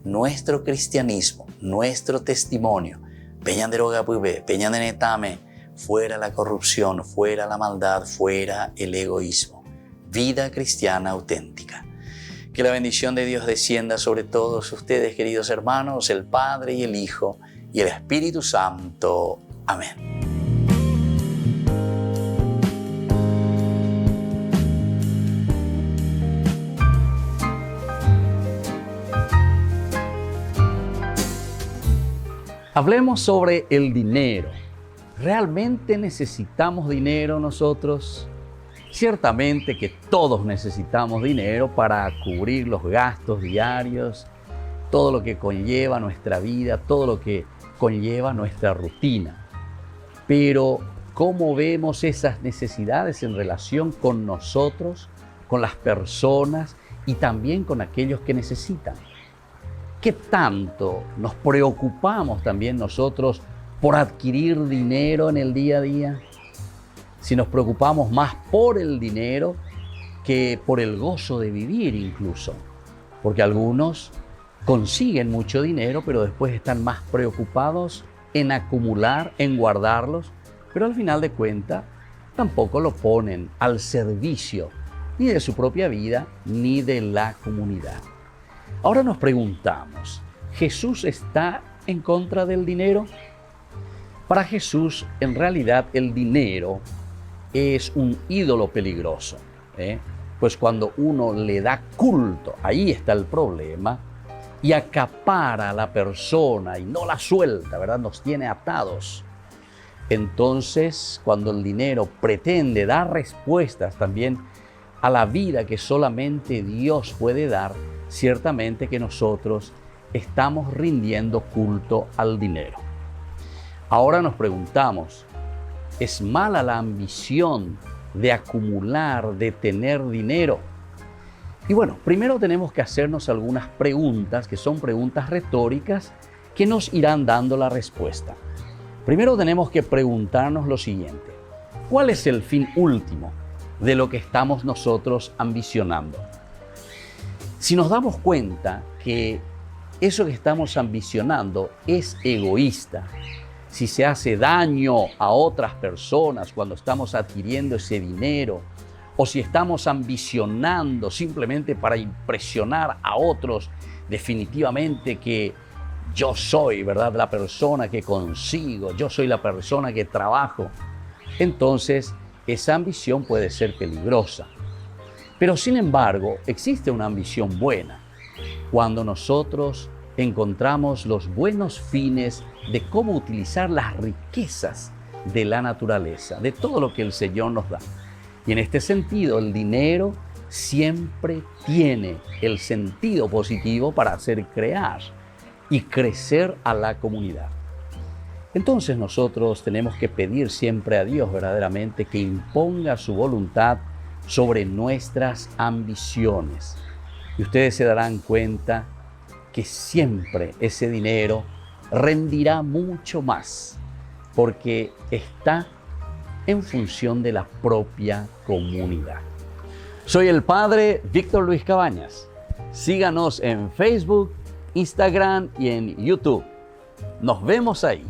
nuestro cristianismo, nuestro testimonio, peñan de rogapuibe, peñan de netame, fuera la corrupción, fuera la maldad, fuera el egoísmo. Vida cristiana auténtica. Que la bendición de Dios descienda sobre todos ustedes, queridos hermanos, el Padre y el Hijo y el Espíritu Santo. Amén. Hablemos sobre el dinero. ¿Realmente necesitamos dinero nosotros? Ciertamente que todos necesitamos dinero para cubrir los gastos diarios, todo lo que conlleva nuestra vida, todo lo que conlleva nuestra rutina. Pero, ¿cómo vemos esas necesidades en relación con nosotros, con las personas y también con aquellos que necesitan? ¿Qué tanto nos preocupamos también nosotros por adquirir dinero en el día a día? Si nos preocupamos más por el dinero que por el gozo de vivir incluso. Porque algunos consiguen mucho dinero, pero después están más preocupados en acumular, en guardarlos, pero al final de cuentas tampoco lo ponen al servicio ni de su propia vida ni de la comunidad. Ahora nos preguntamos, ¿Jesús está en contra del dinero? Para Jesús, en realidad, el dinero es un ídolo peligroso, pues cuando uno le da culto, ahí está el problema, y acapara a la persona y no la suelta, ¿verdad? Nos tiene atados. Entonces, cuando el dinero pretende dar respuestas también a la vida que solamente Dios puede dar, ciertamente que nosotros estamos rindiendo culto al dinero. Ahora nos preguntamos, ¿es mala la ambición de acumular, de tener dinero? Y bueno, primero tenemos que hacernos algunas preguntas que son preguntas retóricas que nos irán dando la respuesta. Primero tenemos que preguntarnos lo siguiente: ¿cuál es el fin último de lo que estamos nosotros ambicionando? Si nos damos cuenta que eso que estamos ambicionando es egoísta, si se hace daño a otras personas cuando estamos adquiriendo ese dinero, o si estamos ambicionando simplemente para impresionar a otros, definitivamente que yo soy, ¿verdad?, la persona que consigo, yo soy la persona que trabajo, entonces esa ambición puede ser peligrosa. Pero sin embargo, existe una ambición buena cuando nosotros encontramos los buenos fines de cómo utilizar las riquezas de la naturaleza, de todo lo que el Señor nos da. Y en este sentido, el dinero siempre tiene el sentido positivo para hacer crear y crecer a la comunidad. Entonces nosotros tenemos que pedir siempre a Dios verdaderamente que imponga su voluntad sobre nuestras ambiciones. Y ustedes se darán cuenta que siempre ese dinero rendirá mucho más porque está en función de la propia comunidad. Soy el Padre Víctor Luis Cabañas. Síganos en Facebook, Instagram y en YouTube. Nos vemos ahí.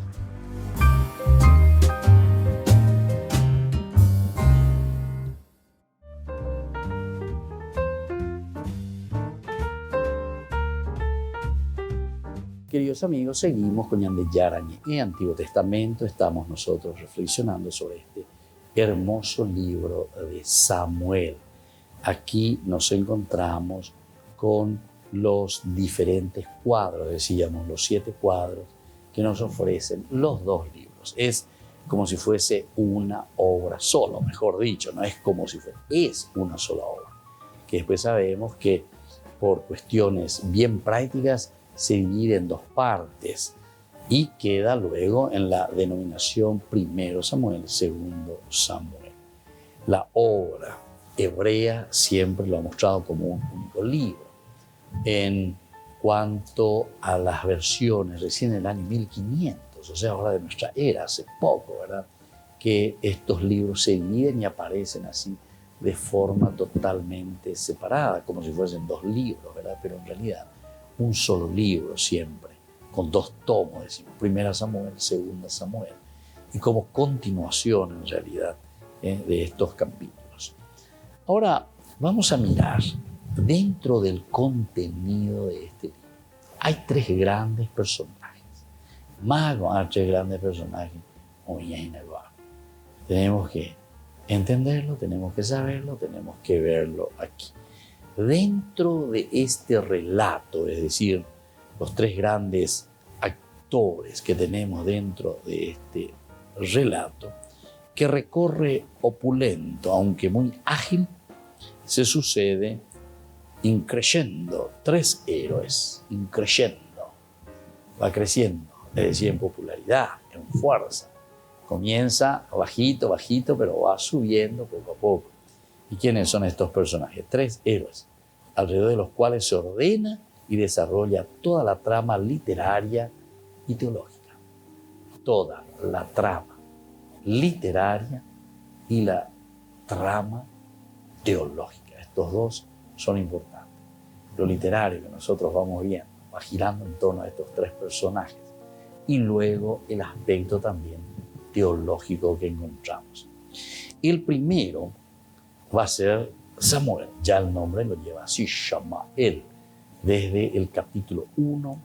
Queridos amigos, seguimos con Ñande Yarañe. En Antiguo Testamento estamos nosotros reflexionando sobre este hermoso libro de Samuel. Aquí nos encontramos con los diferentes cuadros, decíamos, los 7 cuadros que nos ofrecen los 2 libros. Es como si fuese una obra sola, mejor dicho, no es como si fuese, es una sola obra. Que después sabemos que por cuestiones bien prácticas se divide en 2 partes y queda luego en la denominación 1 Samuel, 2 Samuel. La obra hebrea siempre lo ha mostrado como un único libro. En cuanto a las versiones, recién en el año 1500, o sea, ahora de nuestra era, hace poco, ¿verdad?, que estos libros se dividen y aparecen así de forma totalmente separada, como si fuesen 2 libros, ¿verdad?, pero en realidad un solo libro siempre, con 2 tomos, decimos, 1 Samuel, 2 Samuel, y como continuación en realidad de estos capítulos. Ahora vamos a mirar dentro del contenido de este libro. Hay 3 grandes personajes. Mago, hay 3 grandes personajes. Tenemos que entenderlo, tenemos que saberlo, tenemos que verlo aquí. Dentro de este relato, es decir, los 3 grandes actores que tenemos dentro de este relato, que recorre opulento, aunque muy ágil, se sucede increyendo, 3 héroes, increyendo, va creciendo, es decir, en popularidad, en fuerza. Comienza bajito, bajito, pero va subiendo poco a poco. ¿Y quiénes son estos personajes? 3 héroes, alrededor de los cuales se ordena y desarrolla toda la trama literaria y teológica. Toda la trama literaria y la trama teológica. Estos 2 son importantes. Lo literario que nosotros vamos viendo, va girando en torno a estos 3 personajes. Y luego el aspecto también teológico que encontramos. El primero va a ser Samuel, ya el nombre lo lleva así, Shamael. Desde el capítulo 1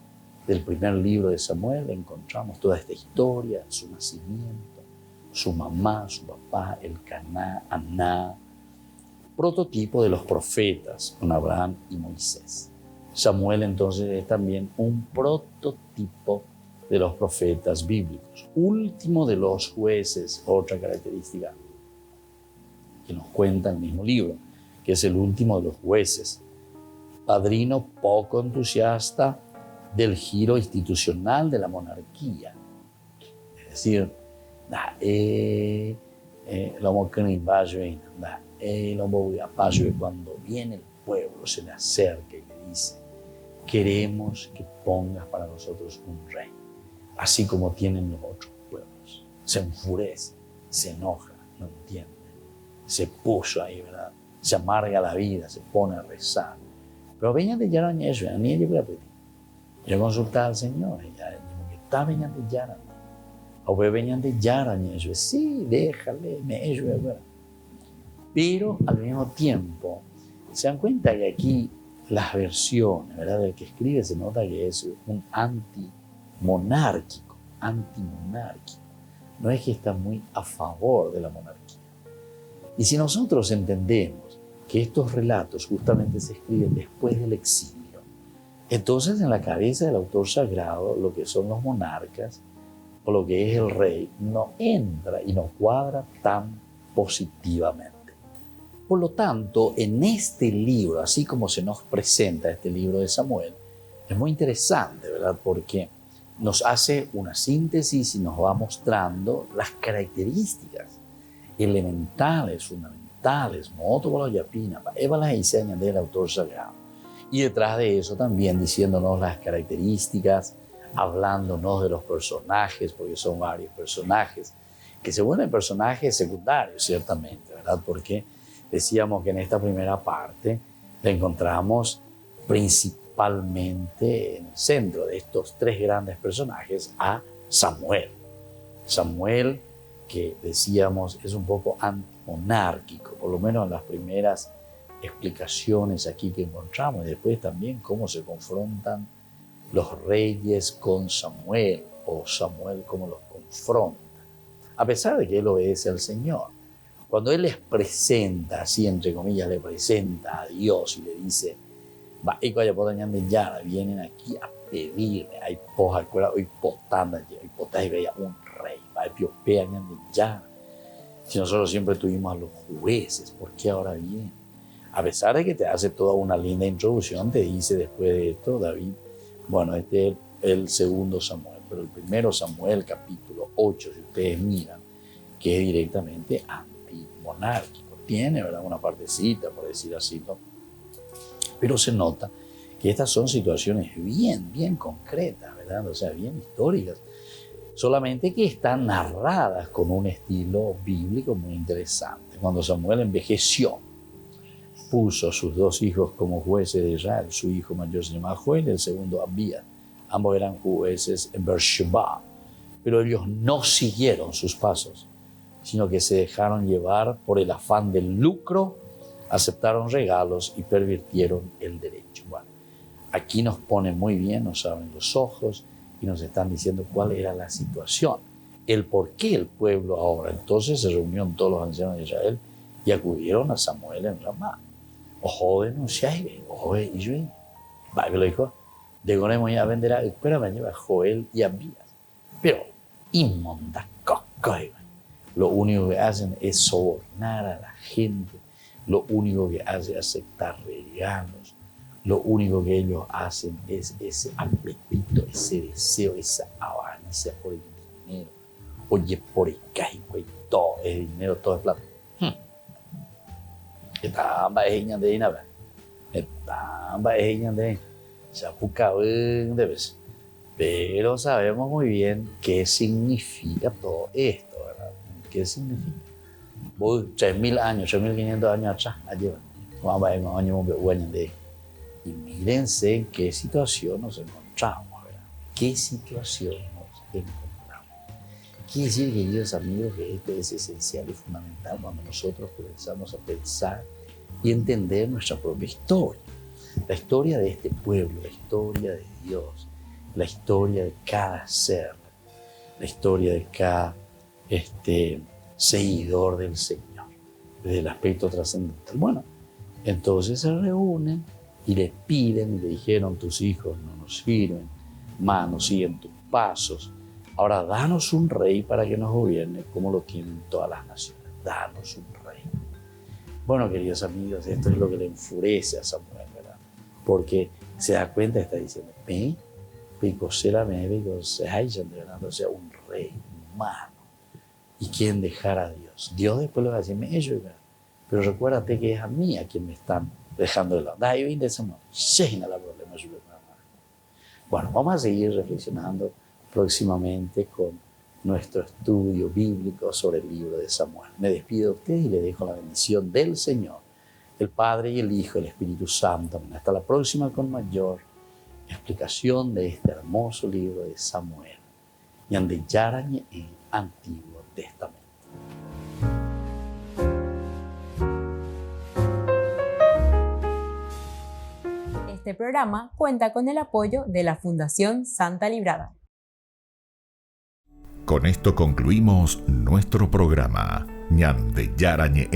del primer libro de Samuel encontramos toda esta historia, su nacimiento, su mamá, su papá, Elcaná, Aná, prototipo de los profetas con Abraham y Moisés. Samuel entonces es también un prototipo de los profetas bíblicos, último de los jueces, otra característica que nos cuenta el mismo libro, que es el último de los jueces, padrino poco entusiasta del giro institucional de la monarquía. Es decir, cuando viene el pueblo, se le acerca y le dice, queremos que pongas para nosotros un rey, así como tienen los otros pueblos. Se enfurece, se enoja, no entiende, se puso ahí, ¿verdad? Se amarga la vida, se pone a rezar, Pero vengan de Yaran y eso, ni yo voy a pedir. Yo consultaba al Señor, y ya digo que está vengan de Yaran. O vengan de Yaran y eso, sí, déjale, me eso, bueno. Pero al mismo tiempo, se dan cuenta que aquí las versiones, ¿verdad? Del que escribe se nota que es un antimonárquico. No es que está muy a favor de la monarquía. Y si nosotros entendemos que estos relatos justamente se escriben después del exilio, entonces en la cabeza del autor sagrado lo que son los monarcas o lo que es el rey no entra y no cuadra tan positivamente. Por lo tanto, en este libro, así como se nos presenta este libro de Samuel, es muy interesante, ¿verdad? Porque nos hace una síntesis y nos va mostrando las características elementales, fundamentales, del autor sagrado. Y detrás de eso también diciéndonos las características, hablándonos de los personajes, porque son varios personajes, que se vuelven personajes secundarios, ciertamente, ¿verdad? Porque decíamos que en esta primera parte la encontramos principalmente en el centro de estos tres grandes personajes a Samuel. Samuel, que decíamos es un poco antimonárquico, por lo menos en las primeras explicaciones aquí que encontramos, y después también cómo se confrontan los reyes con Samuel, o Samuel cómo los confronta, a pesar de que él obedece al Señor. Cuando él les presenta, así entre comillas, le presenta a Dios y le dice, vienen aquí a pedirme, hay poja, hoy potanda, hoy potá y veía un rey, si nosotros siempre tuvimos a los jueces, ¿por qué ahora viene? A pesar de que te hace toda una linda introducción, te dice después de esto, David, bueno, este es el segundo Samuel, pero el primero Samuel, capítulo 8, si ustedes miran, que es directamente antimonárquico. Tiene, ¿verdad?, una partecita, por decir así, ¿no? Pero se nota que estas son situaciones bien concretas, ¿verdad? O sea, bien históricas. Solamente que están narradas con un estilo bíblico muy interesante. Cuando Samuel envejeció, puso a sus dos hijos como jueces de Israel. Su hijo mayor se llamaba Joel y el segundo Abías. Ambos eran jueces en Beersheba. Pero ellos no siguieron sus pasos, sino que se dejaron llevar por el afán del lucro, aceptaron regalos y pervirtieron el derecho. Bueno, aquí nos pone muy bien, nos abren los ojos y nos están diciendo cuál era la situación, el por qué el pueblo ahora. Entonces se reunieron todos los ancianos de Israel y acudieron a Samuel en Ramá. Ojo, denunciáis, ojo, y yo, va, que lo dijo, de Goremos ya venderá, espérame, lleva Joel y Abías. Pero, inmonda coca, lo único que hacen es sobornar a la gente, lo único que hace es aceptar regalos, lo único que ellos hacen es ese apetito, ese deseo, esa avaricia por el dinero. Oye, por el caigo y todo es dinero, todo es plata. Etamba es iñan de inaba, etamba es iñan de chapucabén de vez. Pero sabemos muy bien qué significa todo esto, ¿verdad? ¿Qué significa? Vos 3.000 años, 3.500 años atrás, allí vamos a ver, y mírense en qué situación nos encontramos, ¿verdad? ¿Qué situación nos encontramos? Quiere decir, queridos amigos, que esto es esencial y fundamental cuando nosotros comenzamos a pensar y entender nuestra propia historia. La historia de este pueblo, la historia de Dios, la historia de cada ser, la historia de cada seguidor del Señor, desde el aspecto trascendental. Bueno, entonces se reúnen y le piden, y le dijeron, tus hijos no nos sirven, más nos siguen tus pasos. Ahora danos un rey para que nos gobierne como lo tienen todas las naciones. Danos un rey. Bueno, queridos amigos, esto es lo que le enfurece a Samuel, ¿verdad? Porque se da cuenta y está diciendo, o sea, un rey humano. ¿Y quién dejar a Dios? Dios después le va a decir, ¿verdad? Pero recuérdate que es a mí a quien me están dejando de lado. Bueno, vamos a seguir reflexionando próximamente con nuestro estudio bíblico sobre el libro de Samuel. Me despido de ustedes y les dejo la bendición del Señor, el Padre y el Hijo y el Espíritu Santo. Hasta la próxima con mayor explicación de este hermoso libro de Samuel. Ñande Yarañe en Antiguo Testamento. Este programa cuenta con el apoyo de la Fundación Santa Librada. Con esto concluimos nuestro programa Ñande Yarañe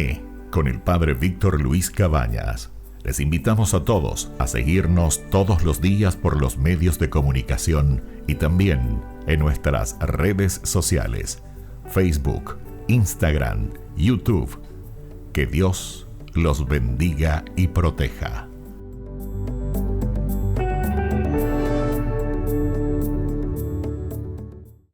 con el Padre Víctor Luis Cabañas. Les invitamos a todos a seguirnos todos los días por los medios de comunicación y también en nuestras redes sociales, Facebook, Instagram, YouTube. Que Dios los bendiga y proteja.